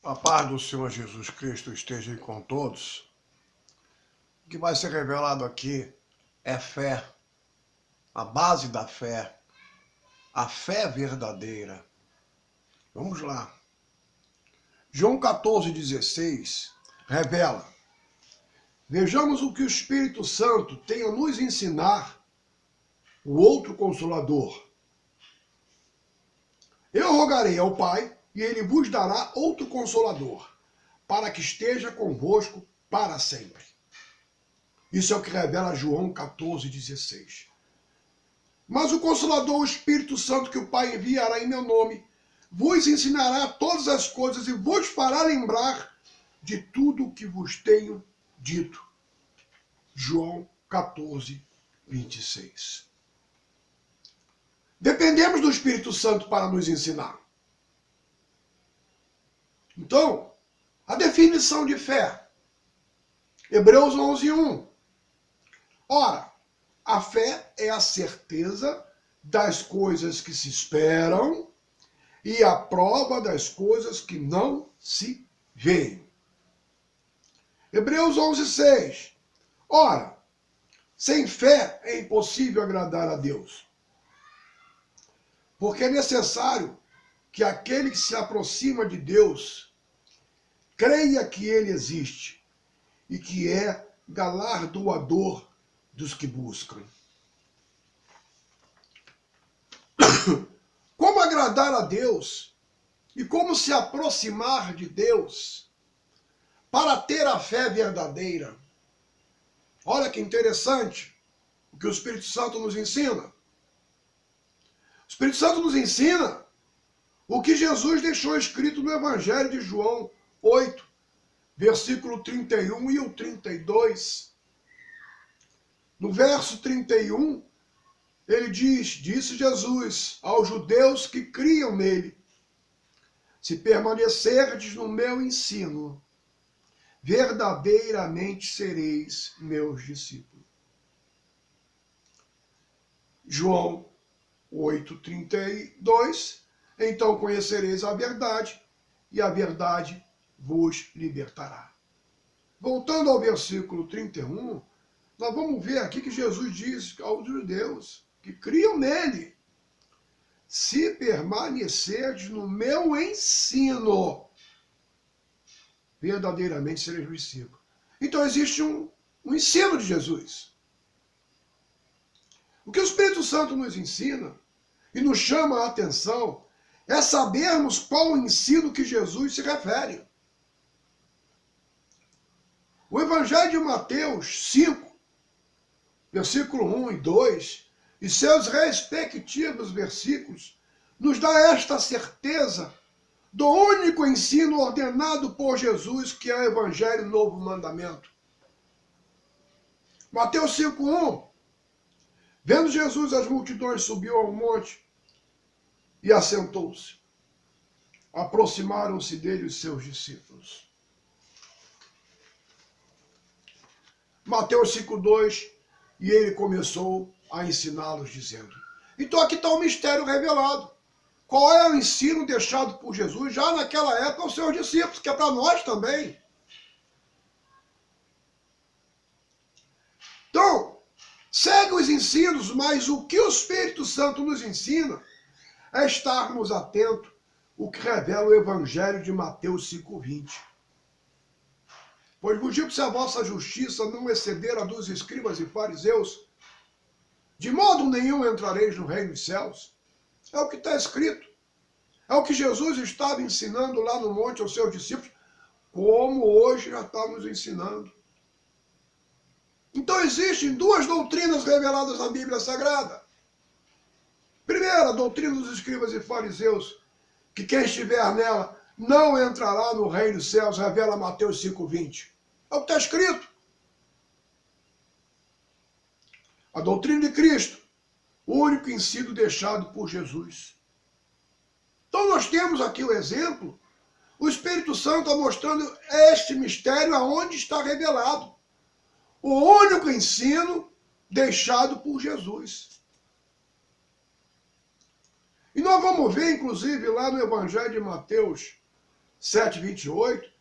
A paz do Senhor Jesus Cristo esteja com todos. O que vai ser revelado aqui é fé, a base da fé, a fé verdadeira. Vamos lá. João 14,16 revela: vejamos o que o Espírito Santo tem a nos ensinar, o outro Consolador. Eu rogarei ao Pai, e ele vos dará outro Consolador, para que esteja convosco para sempre. Isso é o que revela João 14,16. Mas o Consolador, o Espírito Santo, que o Pai enviará em meu nome, vos ensinará todas as coisas e vos fará lembrar de tudo o que vos tenho dito. João 14,26. Dependemos do Espírito Santo para nos ensinar. Então, a definição de fé. Hebreus 11:1. Ora, a fé é a certeza das coisas que se esperam e a prova das coisas que não se veem. Hebreus 11:6. Ora, sem fé é impossível agradar a Deus, porque é necessário que aquele que se aproxima de Deus creia que ele existe e que é galardoador dos que buscam. Como agradar a Deus e como se aproximar de Deus para ter a fé verdadeira? Olha que interessante o que o Espírito Santo nos ensina. O Espírito Santo nos ensina o que Jesus deixou escrito no Evangelho de João 8, versículo 31 e o 32. No verso 31, ele diz: disse Jesus aos judeus que criam nele: se permanecerdes no meu ensino, verdadeiramente sereis meus discípulos. João 8:32, então conhecereis a verdade, e a verdade vos libertará. Voltando ao versículo 31, nós vamos ver aqui que Jesus diz aos judeus que criam nele: se permanecerdes no meu ensino, verdadeiramente sereis discípulos. Então existe um ensino de Jesus. O que o Espírito Santo nos ensina e nos chama a atenção é sabermos qual o ensino que Jesus se refere. O Evangelho de Mateus 5, versículo 1 e 2, e seus respectivos versículos, nos dá esta certeza do único ensino ordenado por Jesus, que é o Evangelho Novo Mandamento. Mateus 5:1. Vendo Jesus as multidões, subiu ao monte e assentou-se. Aproximaram-se dele os seus discípulos. Mateus 5:2, e ele começou a ensiná-los, dizendo. Então aqui está o mistério revelado. Qual é o ensino deixado por Jesus já naquela época aos seus discípulos, que é para nós também. Então, segue os ensinos, mas o que o Espírito Santo nos ensina é estarmos atentos ao que revela o Evangelho de Mateus 5:20. Pois vos digo, se a vossa justiça não exceder a dos escribas e fariseus, de modo nenhum entrareis no reino dos céus. É o que está escrito. É o que Jesus estava ensinando lá no monte aos seus discípulos, como hoje já está nos ensinando. Então existem duas doutrinas reveladas na Bíblia Sagrada. Primeira, a doutrina dos escribas e fariseus, que quem estiver nela não entrará no reino dos céus, revela Mateus 5:20. É o que está escrito. A doutrina de Cristo, o único ensino deixado por Jesus. Então nós temos aqui o exemplo, o Espírito Santo está mostrando este mistério aonde está revelado. O único ensino deixado por Jesus. E nós vamos ver, inclusive, lá no Evangelho de Mateus, 7:28,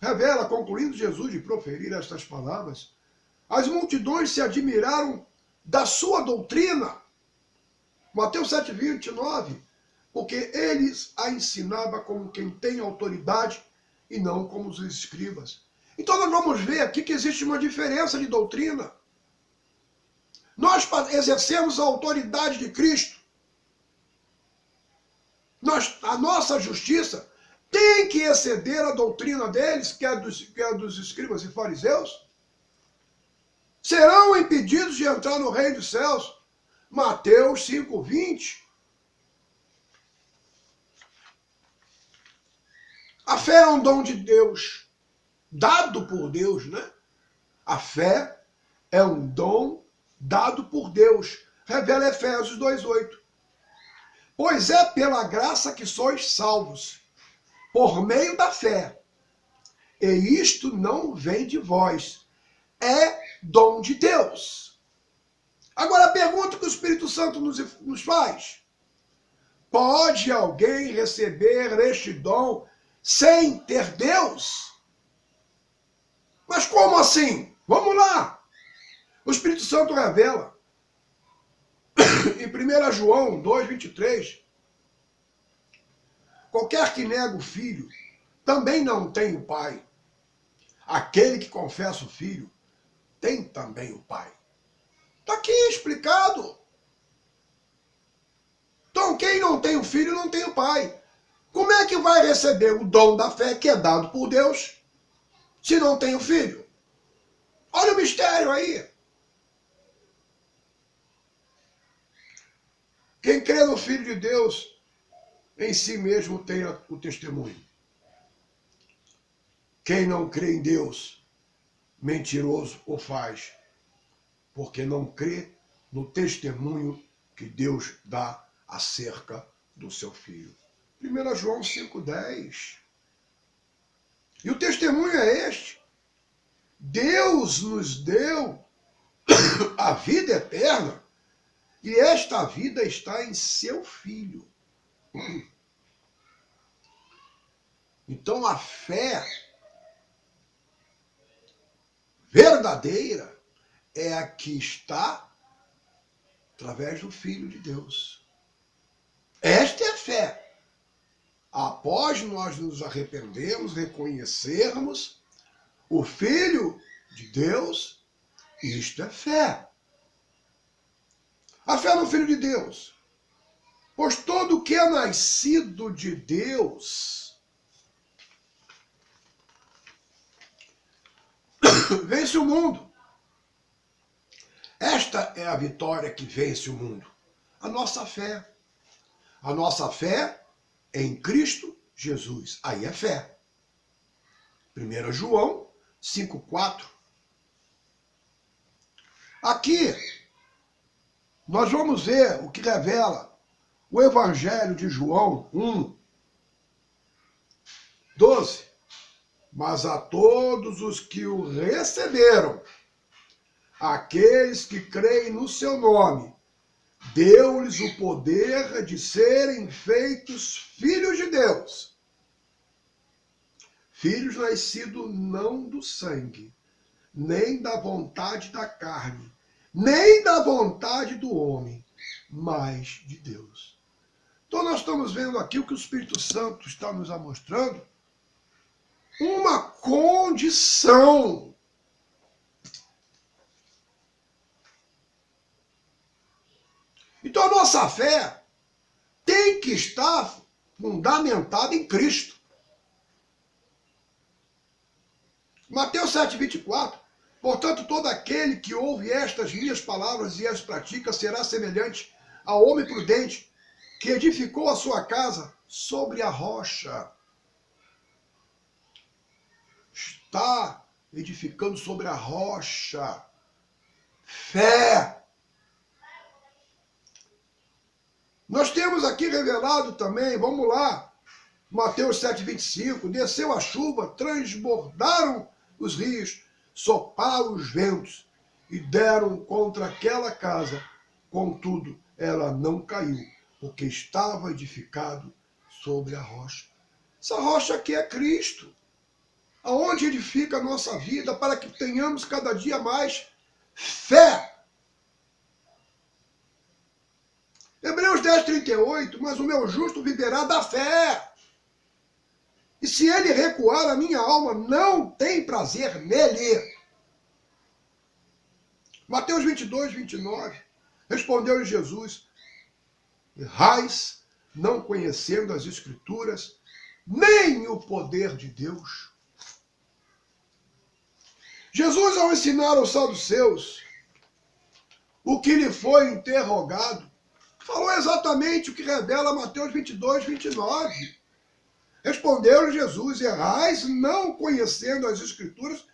revela, concluindo Jesus de proferir estas palavras, as multidões se admiraram da sua doutrina. Mateus 7:29, porque eles a ensinava como quem tem autoridade e não como os escribas. Então nós vamos ver aqui que existe uma diferença de doutrina. Nós exercemos a autoridade de Cristo. A nossa justiça tem que exceder a doutrina deles, que é dos escribas e fariseus. Serão impedidos de entrar no reino dos céus. Mateus 5:20. A fé é um dom de Deus, dado por Deus, né? A fé é um dom dado por Deus. Revela Efésios 2:8. Pois é pela graça que sois salvos, por meio da fé. E isto não vem de vós, é dom de Deus. Agora a pergunta que o Espírito Santo nos faz: pode alguém receber este dom sem ter Deus? Mas como assim? Vamos lá. O Espírito Santo revela em 1 João 2:23, qualquer que nega o Filho também não tem o Pai. Aquele que confessa o Filho tem também o Pai. Está aqui explicado. Então quem não tem o Filho não tem o Pai. Como é que vai receber o dom da fé que é dado por Deus se não tem o Filho? Olha o mistério aí. Quem crê no Filho de Deus, em si mesmo tem o testemunho. Quem não crê em Deus, mentiroso o faz, porque não crê no testemunho que Deus dá acerca do seu Filho. 1 João 5:10. E o testemunho é este: Deus nos deu a vida eterna, e esta vida está em seu Filho. Então a fé verdadeira é a que está através do Filho de Deus. Esta é a fé. Após nós nos arrependermos, reconhecermos o Filho de Deus, isto é fé. A fé no Filho de Deus. Pois todo que é nascido de Deus vence o mundo. Esta é a vitória que vence o mundo. A nossa fé. A nossa fé em Cristo Jesus. Aí é fé. 1 João 5:4. Aqui nós vamos ver o que revela o Evangelho de João 1:12. Mas a todos os que o receberam, aqueles que creem no seu nome, deu-lhes o poder de serem feitos filhos de Deus. Filhos nascidos não do sangue, nem da vontade da carne, nem da vontade do homem, mas de Deus. Então nós estamos vendo aqui o que o Espírito Santo está nos mostrando, uma condição. Então a nossa fé tem que estar fundamentada em Cristo. Mateus 7:24. Portanto, todo aquele que ouve estas minhas palavras e as pratica será semelhante ao homem prudente que edificou a sua casa sobre a rocha. Está edificando sobre a rocha. Fé. Nós temos aqui revelado também, vamos lá, Mateus 7:25, desceu a chuva, transbordaram os rios, sopraram os ventos e deram contra aquela casa. Contudo, ela não caiu, porque estava edificado sobre a rocha. Essa rocha aqui é Cristo. Aonde edifica a nossa vida para que tenhamos cada dia mais fé. Hebreus 10:38, mas o meu justo viverá da fé. E se ele recuar, a minha alma não tem prazer nele. Mateus 22:29, respondeu-lhe Jesus, errais, não conhecendo as Escrituras, nem o poder de Deus. Jesus, ao ensinar aos saduceus o que lhe foi interrogado, falou exatamente o que revela Mateus 22:29. Respondeu-lhe Jesus, errais, não conhecendo as Escrituras,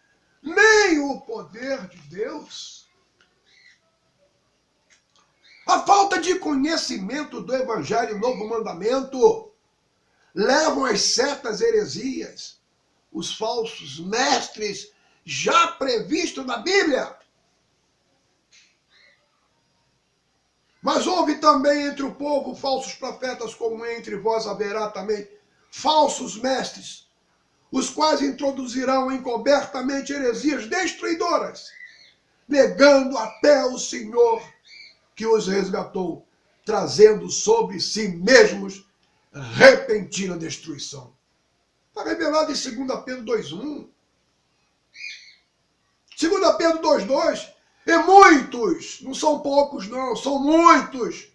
nem o poder de Deus. A falta de conhecimento do Evangelho Novo Mandamento levam às certas heresias, os falsos mestres já previstos na Bíblia. Mas houve também entre o povo falsos profetas, como entre vós haverá também falsos mestres, os quais introduzirão encobertamente heresias destruidoras, negando até o Senhor que os resgatou, trazendo sobre si mesmos repentina destruição. Está revelado em 2 Pedro 2:1. 2 Pedro 2:2. E muitos, não são poucos não, são muitos,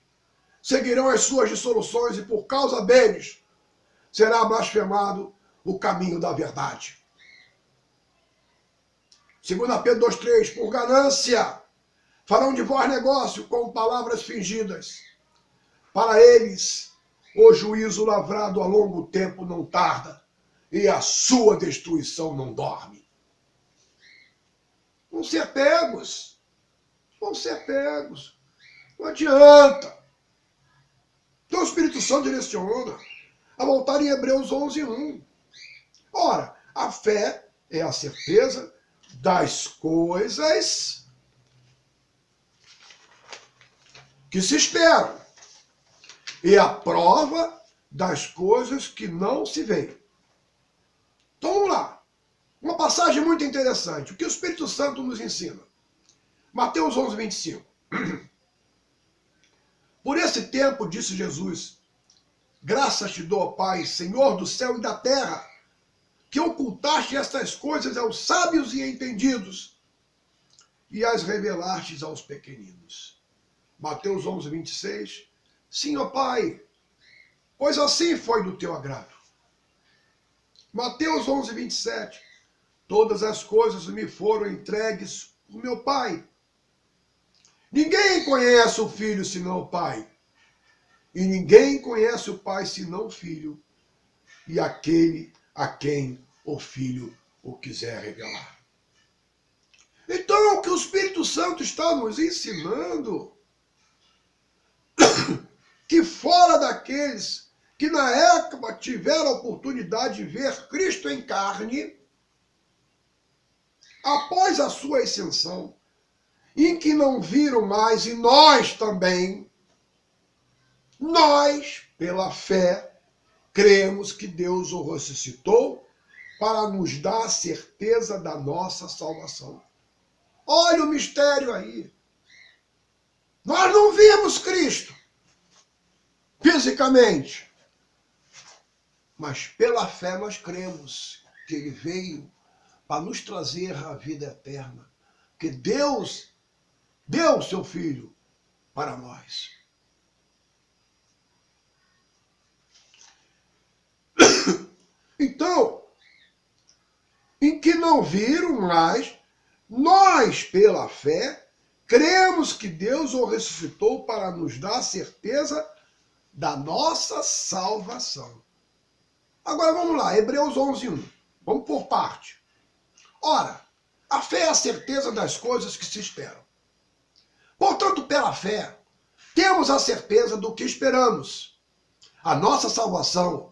seguirão as suas dissoluções e por causa deles será blasfemado o caminho da verdade. 2 Pedro 2:3. Por ganância farão de vós negócio com palavras fingidas. Para eles, o juízo lavrado a longo tempo não tarda, e a sua destruição não dorme. Vão ser pegos. Vão ser pegos. Não adianta. Então o Espírito Santo direciona a voltar em Hebreus 11:1. Ora, a fé é a certeza das coisas que se esperam e a prova das coisas que não se veem. Então vamos lá. Uma passagem muito interessante. O que o Espírito Santo nos ensina? Mateus 11:25. Por esse tempo, disse Jesus, graças te dou, Pai, Senhor do céu e da terra, que ocultaste estas coisas aos sábios e entendidos e as revelaste aos pequeninos. Mateus 11:26. Sim, ó Pai, pois assim foi do teu agrado. Mateus 11:27. Todas as coisas me foram entregues por meu Pai. Ninguém conhece o Filho senão o Pai. E ninguém conhece o Pai senão o Filho, e aquele a quem o Filho o quiser revelar. Então, o que o Espírito Santo está nos ensinando, que fora daqueles que na época tiveram a oportunidade de ver Cristo em carne, após a sua ascensão, em que não viram mais, e nós também, nós, pela fé, cremos que Deus o ressuscitou para nos dar a certeza da nossa salvação. Olha o mistério aí. Nós não vimos Cristo fisicamente, mas pela fé nós cremos que ele veio para nos trazer a vida eterna, que Deus deu o seu Filho para nós. Então, em que não viram, mas nós, pela fé, cremos que Deus o ressuscitou para nos dar a certeza da nossa salvação. Agora vamos lá, Hebreus 11:1. Vamos por parte. Ora, a fé é a certeza das coisas que se esperam. Portanto, pela fé, temos a certeza do que esperamos. A nossa salvação,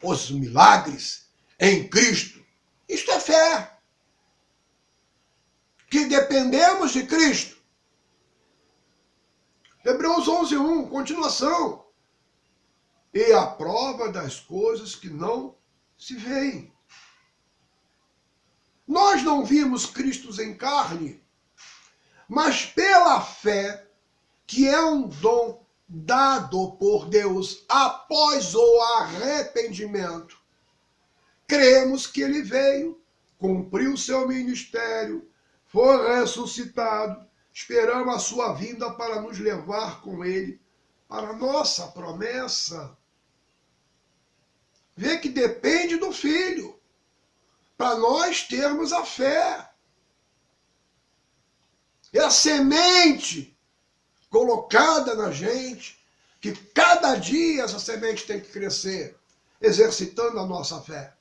os milagres em Cristo. Isto é fé. Que dependemos de Cristo. Hebreus 11:1, continuação. E a prova das coisas que não se veem. Nós não vimos Cristo em carne, mas pela fé, que é um dom dado por Deus após o arrependimento, cremos que ele veio, cumpriu seu ministério, foi ressuscitado, esperamos a sua vinda para nos levar com ele para a nossa promessa. Vê que depende do Filho, para nós termos a fé. É a semente colocada na gente, que cada dia essa semente tem que crescer, exercitando a nossa fé.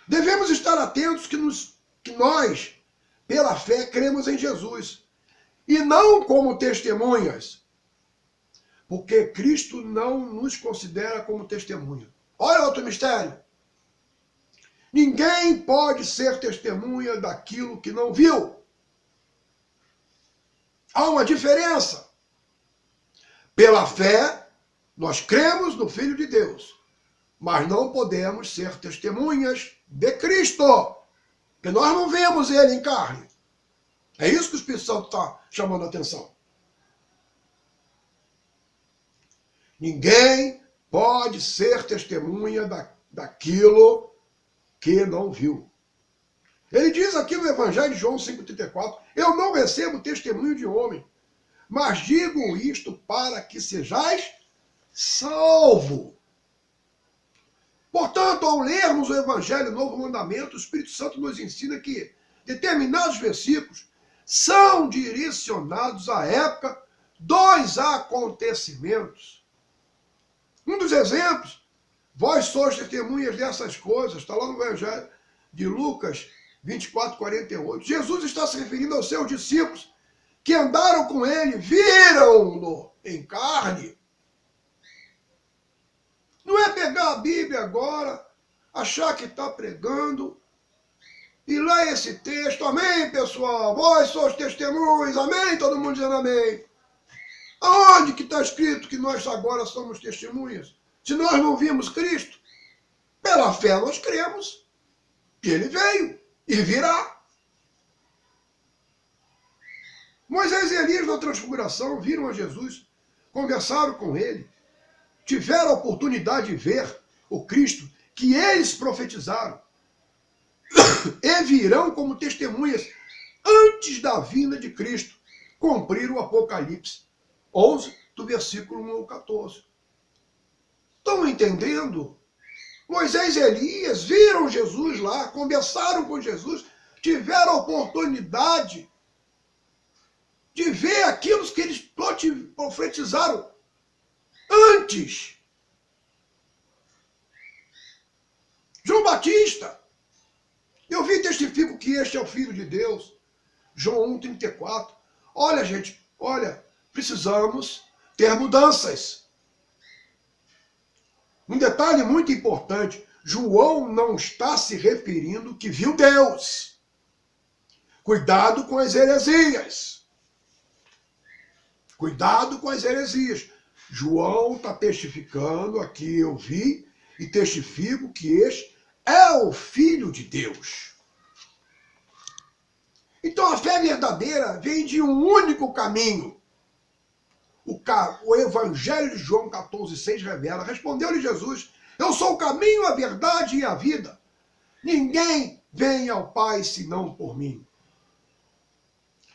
Devemos estar atentos que nós, pela fé, cremos em Jesus, e não como testemunhas, porque Cristo não nos considera como testemunha. Olha outro mistério. Ninguém pode ser testemunha daquilo que não viu. Há uma diferença. Pela fé, nós cremos no Filho de Deus, mas não podemos ser testemunhas de Cristo, porque nós não vemos ele em carne. É isso que o Espírito Santo está chamando a atenção. Ninguém pode ser testemunha daquilo que não viu. Ele diz aqui no Evangelho de João 5,34, eu não recebo testemunho de homem, mas digo isto para que sejais salvo. Portanto, ao lermos o Evangelho, o Novo Mandamento, o Espírito Santo nos ensina que determinados versículos são direcionados à época dos acontecimentos. Um dos exemplos, vós sois testemunhas dessas coisas, está lá no Evangelho de Lucas 24:48. Jesus está se referindo aos seus discípulos que andaram com ele, viram-no em carne. Não é pegar a Bíblia agora, achar que está pregando e ler esse texto. Amém, pessoal? Vós sois testemunhas. Amém? Todo mundo dizendo amém. Aonde que está escrito que nós agora somos testemunhas? Se nós não vimos Cristo, pela fé nós cremos que ele veio e virá. Moisés e Elias na transfiguração viram a Jesus, conversaram com ele, tiveram a oportunidade de ver o Cristo que eles profetizaram e virão como testemunhas antes da vinda de Cristo, cumprir o Apocalipse 11, do versículo 1 ao 14. Estão entendendo? Moisés e Elias viram Jesus lá, conversaram com Jesus, tiveram a oportunidade de ver aquilo que eles profetizaram antes. João Batista, eu vi e testifico que este é o Filho de Deus. João 1,34. Olha, gente, olha, precisamos ter mudanças. Um detalhe muito importante, João não está se referindo que viu Deus. Cuidado com as heresias. Cuidado com as heresias. João está testificando aqui, eu vi e testifico que este é o Filho de Deus. Então a fé verdadeira vem de um único caminho. O Evangelho de João 14,6 revela, respondeu-lhe Jesus, eu sou o caminho, a verdade e a vida. Ninguém vem ao Pai senão por mim.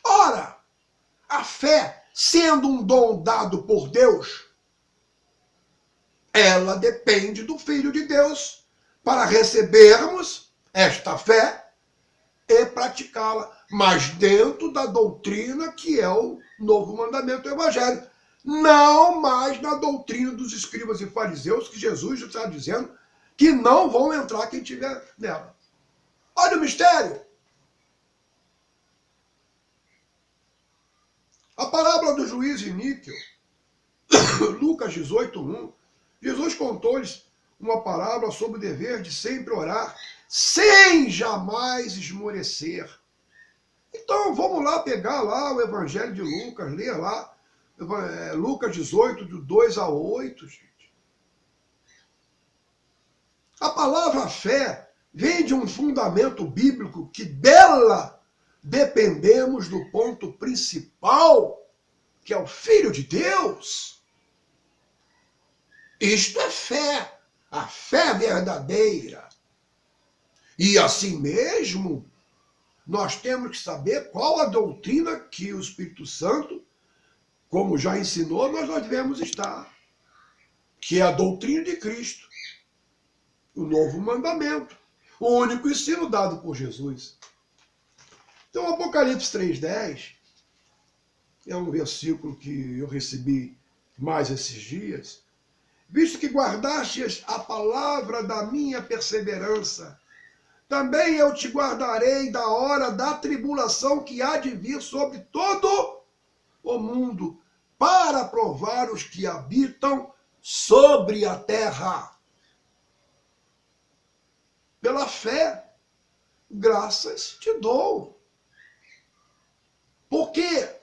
Ora, a fé, sendo um dom dado por Deus, ela depende do Filho de Deus para recebermos esta fé e praticá-la, mas dentro da doutrina que é o novo mandamento do Evangelho. Não mais na doutrina dos escribas e fariseus, que Jesus está dizendo que não vão entrar quem estiver nela. Olha o mistério. A parábola do juiz de Níquel, Lucas 18:1, Jesus contou-lhes uma parábola sobre o dever de sempre orar, sem jamais esmorecer. Então, vamos lá pegar lá o Evangelho de Lucas, ler lá, Lucas 18, do 2 a 8, gente. A palavra fé vem de um fundamento bíblico que dela dependemos do ponto principal, que é o Filho de Deus. Isto é fé, a fé verdadeira. E assim mesmo, nós temos que saber qual a doutrina que o Espírito Santo, como já ensinou, nós devemos estar. Que é a doutrina de Cristo. O novo mandamento. O único ensino dado por Jesus. Então, Apocalipse 3,10 é um versículo que eu recebi mais esses dias. Visto que guardastes a palavra da minha perseverança, também eu te guardarei da hora da tribulação que há de vir sobre todo o mundo, para provar os que habitam sobre a terra. Pela fé, graças te dou. Porque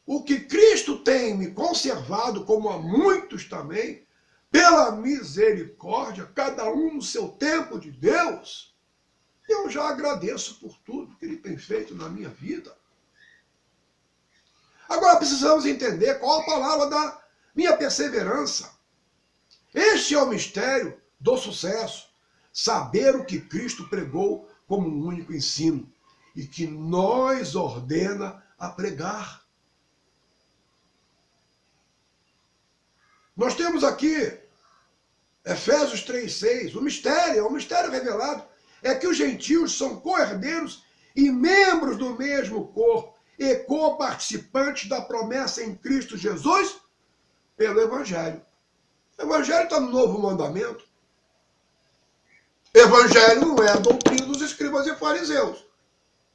o que Cristo tem me conservado, como a muitos também, pela misericórdia, cada um no seu tempo de Deus, eu já agradeço por tudo que Ele tem feito na minha vida. Agora precisamos entender qual a palavra da minha perseverança. Este é o mistério do sucesso. Saber o que Cristo pregou como um único ensino e que nos ordena a pregar. Nós temos aqui Efésios 3,6. O mistério revelado é que os gentios são co-herdeiros e membros do mesmo corpo e co-participantes da promessa em Cristo Jesus pelo Evangelho. O Evangelho está no Novo Mandamento. Evangelho não é a doutrina dos escribas e fariseus.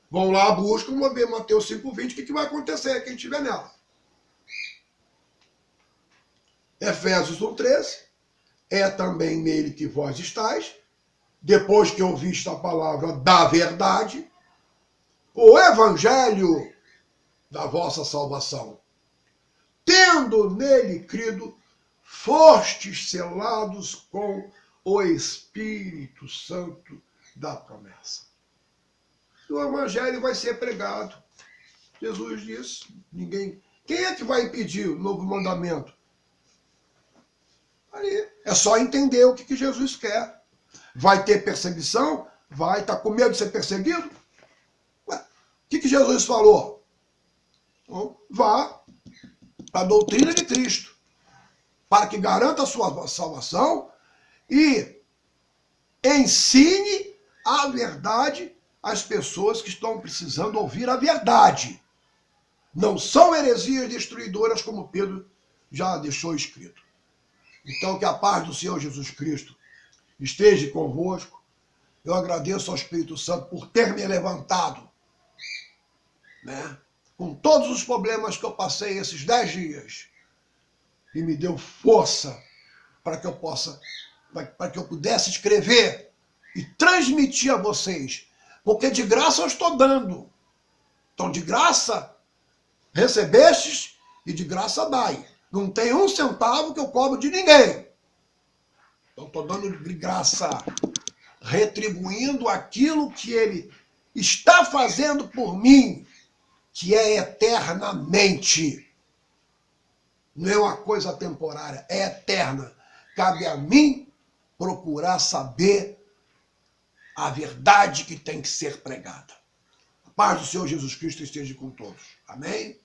Vão lá, buscam, vão ver Mateus 5,20, o que vai acontecer quem estiver nela. Efésios 1,13, é também nele que vós estáis, depois que ouviste a palavra da verdade, o evangelho da vossa salvação. Tendo nele crido, fostes selados com o Espírito Santo da promessa. O evangelho vai ser pregado. Jesus disse, ninguém... Quem é que vai impedir o novo mandamento? Aí, é só entender o que Jesus quer. Vai ter perseguição? Vai. Está com medo de ser perseguido? Ué, o que Jesus falou? Então, vá para a doutrina de Cristo, para que garanta a sua salvação e ensine a verdade às pessoas que estão precisando ouvir a verdade. Não são heresias destruidoras, como Pedro já deixou escrito. Então, que a paz do Senhor Jesus Cristo esteja convosco. Eu agradeço ao Espírito Santo por ter me levantado, né? Com todos os problemas que eu passei esses 10 dias, e me deu força para que eu pudesse escrever e transmitir a vocês, porque de graça eu estou dando. Então, de graça recebestes e de graça dai. Não tem um centavo que eu cobro de ninguém. Então, estou dando de graça, retribuindo aquilo que Ele está fazendo por mim, que é eternamente. Não é uma coisa temporária, é eterna. Cabe a mim procurar saber a verdade que tem que ser pregada. A paz do Senhor Jesus Cristo esteja com todos. Amém?